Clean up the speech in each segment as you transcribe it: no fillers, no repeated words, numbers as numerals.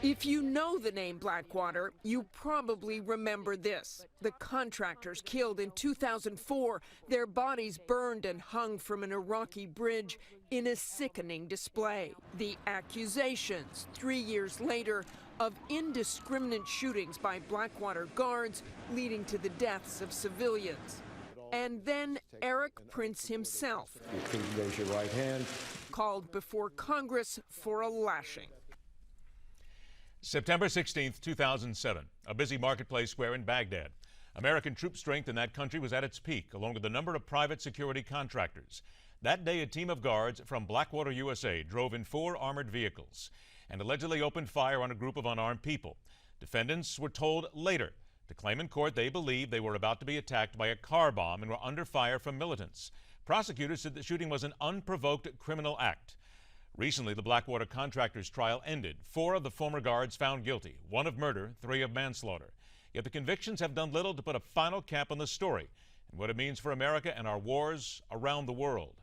If you know the name Blackwater, you probably remember this. The contractors killed in 2004, their bodies burned and hung from an Iraqi bridge in a sickening display. The accusations, 3 years later, of indiscriminate shootings by Blackwater guards leading to the deaths of civilians. And then Erik Prince himself Raise your right hand. Called before Congress for a lashing. September 16, 2007, a busy marketplace square in Baghdad. American troop strength in that country was at its peak, along with a number of private security contractors. That day, a team of guards from Blackwater, USA, drove in 4 armored vehicles and allegedly opened fire on a group of unarmed people. Defendants were told later to claim in court they believed they were about to be attacked by a car bomb and were under fire from militants. Prosecutors said the shooting was an unprovoked criminal act. Recently, the Blackwater contractors' trial ended. 4 of the former guards found guilty, 1 of murder, 3 of manslaughter. Yet the convictions have done little to put a final cap on the story and what it means for America and our wars around the world.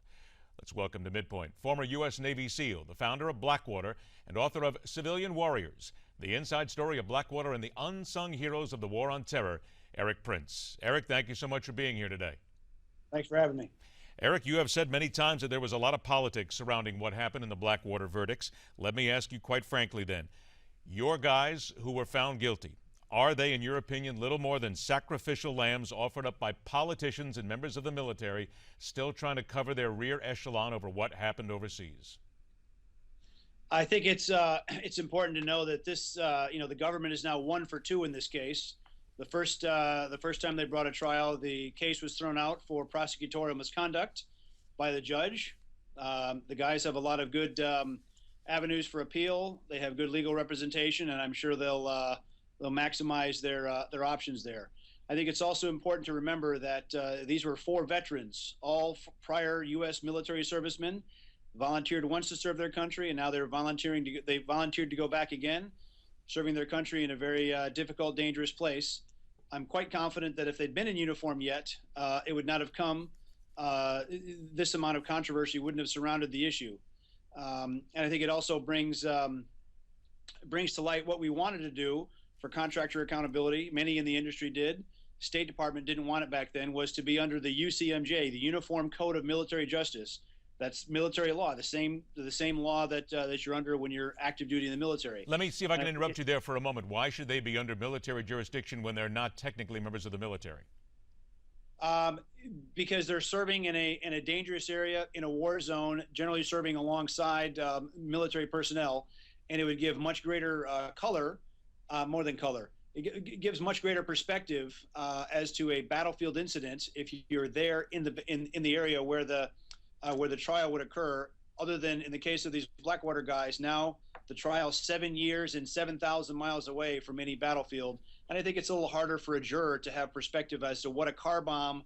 Let's welcome to MidPoint former U.S. Navy SEAL, the founder of Blackwater, and author of Civilian Warriors, the Inside Story of Blackwater and the Unsung Heroes of the War on Terror, Erik Prince. Erik, thank you so much for being here today. Thanks for having me. Erik, you have said many times that there was a lot of politics surrounding what happened in the Blackwater verdicts. Let me ask you quite frankly then, your guys who were found guilty, are they, in your opinion, little more than sacrificial lambs offered up by politicians and members of the military still trying to cover their rear echelon over what happened overseas? I think it's important to know that this, the government is now 1 for 2 in this case. The first time they brought a trial, the case was thrown out for prosecutorial misconduct by the judge. The guys have a lot of good avenues for appeal. They have good legal representation, and I'm sure they'll maximize their options there. I think it's also important to remember that these were 4 veterans, all prior U.S. military servicemen, volunteered once to serve their country, and now they're they volunteered to go back again, serving their country in a very difficult, dangerous place. I'm quite confident that if they'd been in uniform yet, it would not have come, this amount of controversy wouldn't have surrounded the issue. And I think it also brings to light what we wanted to do for contractor accountability. Many in the industry did. State Department didn't want it back then, was to be under the UCMJ, the Uniform Code of Military Justice. That's military law, the same law that you're under when you're active duty in the military. Let me see if I can interrupt you there for a moment. Why should they be under military jurisdiction when they're not technically members of the military? Because they're serving in a dangerous area, in a war zone, generally serving alongside military personnel, and it would give much greater color, more than color. It gives much greater perspective as to a battlefield incident if you're there in the area where the trial would occur, other than in the case of these Blackwater guys. Now the trial 7 years and 7,000 miles away from any battlefield. And I think it's a little harder for a juror to have perspective as to what a car bomb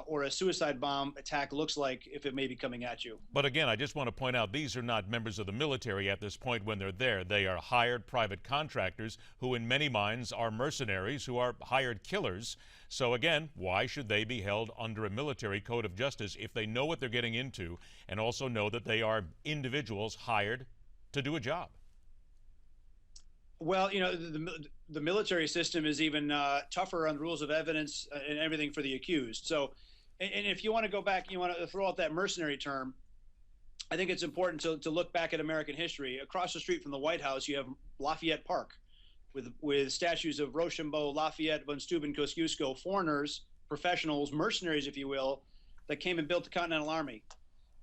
or a suicide bomb attack looks like if it may be coming at you. But again, I just want to point out these are not members of the military at this point when they're there. They are hired private contractors who in many minds are mercenaries who are hired killers. So again, why should they be held under a military code of justice if they know what they're getting into and also know that they are individuals hired to do a job? Well, the military system is even tougher on rules of evidence and everything for the accused. So, and if you want to go back, you want to throw out that mercenary term, I think it's important to look back at American history. Across the street from the White House, you have Lafayette Park with statues of Rochambeau, Lafayette, von Steuben, Kosciuszko, foreigners, professionals, mercenaries, if you will, that came and built the Continental Army.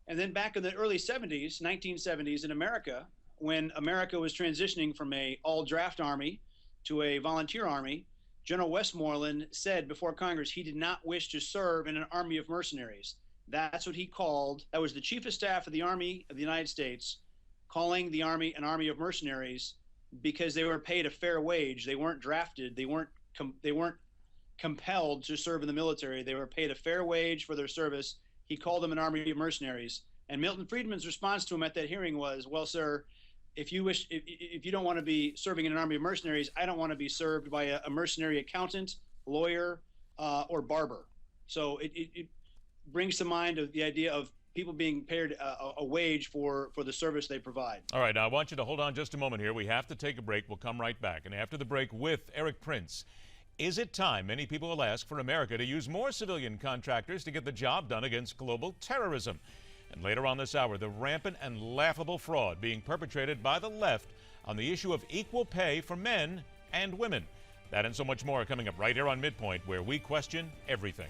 And then back in the early 70s, 1970s in America, when America was transitioning from a all-draft army to a volunteer army, General Westmoreland said before Congress he did not wish to serve in an army of mercenaries. That's what he called, that was the Chief of Staff of the Army of the United States, calling the Army an army of mercenaries because they were paid a fair wage. They weren't drafted. They weren't compelled to serve in the military. They were paid a fair wage for their service. He called them an army of mercenaries. And Milton Friedman's response to him at that hearing was, well, sir, if you don't want to be serving in an army of mercenaries, I don't want to be served by a mercenary accountant, lawyer, or barber. So it brings to mind the idea of people being paid a wage for the service they provide. All right, now I want you to hold on just a moment here. We have to take a break. We'll come right back. And after the break with Erik Prince, is it time, many people will ask, for America to use more civilian contractors to get the job done against global terrorism? And later on this hour, the rampant and laughable fraud being perpetrated by the left on the issue of equal pay for men and women. That and so much more coming up right here on MidPoint, where we question everything.